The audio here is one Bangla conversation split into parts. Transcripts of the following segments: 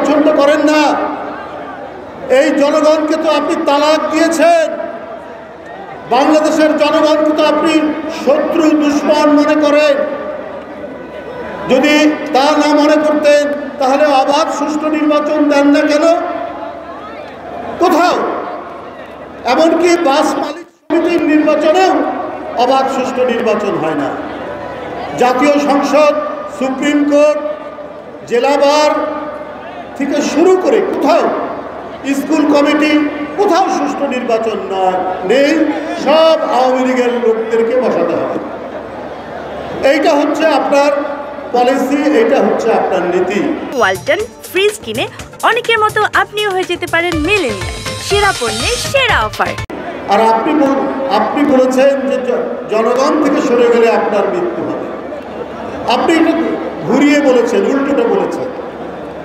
পছন্দ করেন না, এই জনগণকে তো আপনি তালাক দিয়েছেন, বাংলাদেশের জনগণকে তো আপনি শত্রু দুশ্মন মনে করেন। যদি তা না মনে করতেন তাহলে অবাধ সুষ্ঠু নির্বাচন দেন না কেন? কোথাও এমনকি বাস মালিক সমিতির নির্বাচনেও অবাধ সুষ্ঠু নির্বাচন হয় না। জাতীয় সংসদ, সুপ্রিম কোর্ট, জেলা বার থেকে শুরু করে কোথাও স্কুল কমিটি, কোথাও সুষ্ঠু নির্বাচন নেই। সব আওয়ামী লীগের লোকদেরকে বসাতে হবে। এইটা হচ্ছে আপনার পলিসি, এইটা হচ্ছে আপনার নীতি। ওয়ালটন ফ্রিজ কিনে অনেকের মতো আপনিও হয়ে যেতে পারেন মিলেনিয়াল, সেরা পণ্যের সেরা অফার। আর আপনি বলেছেন যে জনগণ থেকে সরে গেলে আপনার মৃত্যু হবে। আপনি এটা ঘুরিয়ে বলেছেন, উল্টোটা বলেছেন।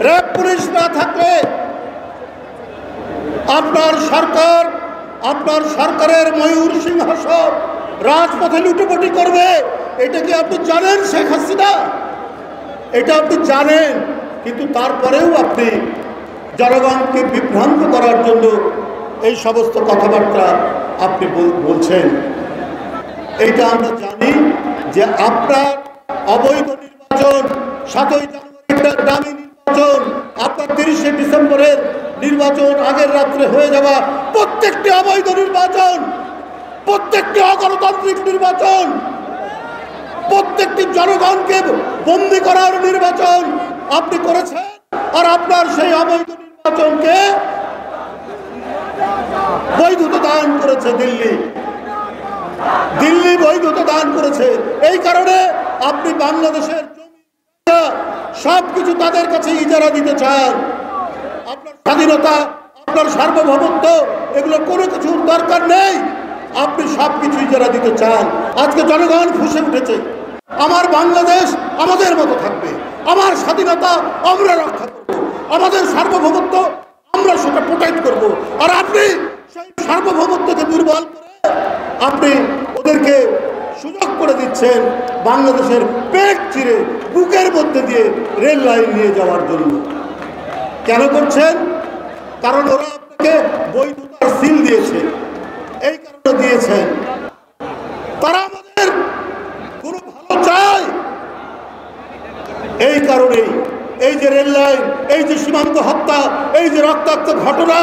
র্যাব পুলিশ না থাকলে আপনার সরকারের ময়ূর সিংহাসন রাজপথে লুটোপুটি করবে। এটা কি আপনি জানেন শেখ হাসিনা? এটা আপনি জানেন, কিন্তু তারপরেও আপনি জনগণকে বিভ্রান্ত করার জন্য এই সমস্ত কথাবার্তা আপনি বলছেন। এইটা আমরা জানি যে আপনার অবৈধ নির্বাচন, 7ই জানুয়ারির দামি নির্বাচন, আপনার 30শে ডিসেম্বরের নির্বাচন, আগের রাত্রে হয়ে যাওয়া প্রত্যেকটি অবৈধ নির্বাচন, প্রত্যেকটি অগণতান্ত্রিক নির্বাচন, প্রত্যেকটি জনগণকে বন্দী করার নির্বাচন আপনি করেছেন। আর আপনার সেই অবৈধ নির্বাচনকে বৈধতা দান করেছে দিল্লি বৈধতা দান করেছে। এই কারণে আপনি বাংলাদেশের সবকিছু তাদের কাছে ইজারা দিতে চান। আপনার স্বাধীনতা, আপনার সার্বভৌমত্ব, এগুলো কোনো কিছুর দরকার নেই। আপনি সবকিছু ইজারা দিতে চান। আজকে জনগণ ফুঁসে উঠেছে, আমার বাংলাদেশ আমাদের মতো থাকবে, আমার স্বাধীনতা আমরা রক্ষা করব, আমাদের সার্বভৌমত্ব আমরা সেটা প্রোটেক্ট করব। আর আপনি সেই সার্বভৌমত্বকে দুর্বল করে আপনি ওদেরকে সুযোগ করে দিচ্ছেন বাংলাদেশের পেট চিরে বুকের মধ্যে দিয়ে রেল লাইন নিয়ে যাওয়ার জন্য। কেন করছেন? কারণ ওরা আপনাকে বৈধতার সিল দিয়েছে, এই কারণে দিয়েছেন। তারা আমাদের কোনো ভালো চায়, এই কারণেই এই যে রেল লাইন, এই যে সীমান্ত হত্যা, এই যে রক্তাক্ত ঘটনা,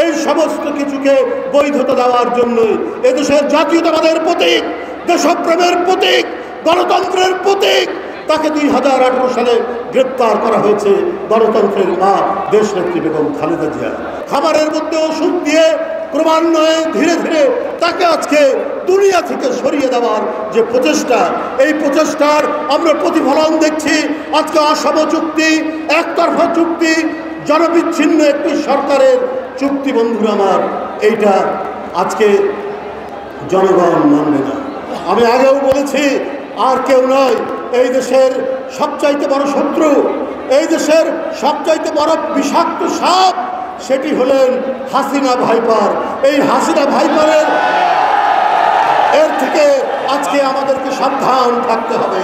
এই সমস্ত কিছুকে বৈধতা দেওয়ার জন্যই এদেশের জাতীয়তাবাদের প্রতীক, দেশপ্রেমের প্রতীক, গণতন্ত্রের প্রতীক, তাকে 2018 সালে গ্রেপ্তার করা হয়েছে গণতন্ত্রের মা দেশনেত্রী বেগম খালেদা জিয়া। খাবারের মধ্যে ওষুধ দিয়ে ক্রমান্বয়ে ধীরে ধীরে তাকে আজকে দুনিয়া থেকে সরিয়ে দেওয়ার যে প্রচেষ্টা, এই প্রচেষ্টার আমরা প্রতিফলন দেখছি। আজকে অসম চুক্তি, একতরফা চুক্তি, জনবিচ্ছিন্ন একটি সরকারের চুক্তি, বন্ধুরা আমার, এইটা আজকে জনগণ মানবে না। আমি আগেও বলেছি, আর কেউ নয়, এই দেশের সবচাইতে বড় শত্রু, এই দেশের সবচাইতে বড় বিষাক্ত সাপ, সেটি হলেন হাসিনা ভাইপার। এই হাসিনা ভাইপারের এর থেকে আজকে আমাদেরকে সাবধান থাকতে হবে।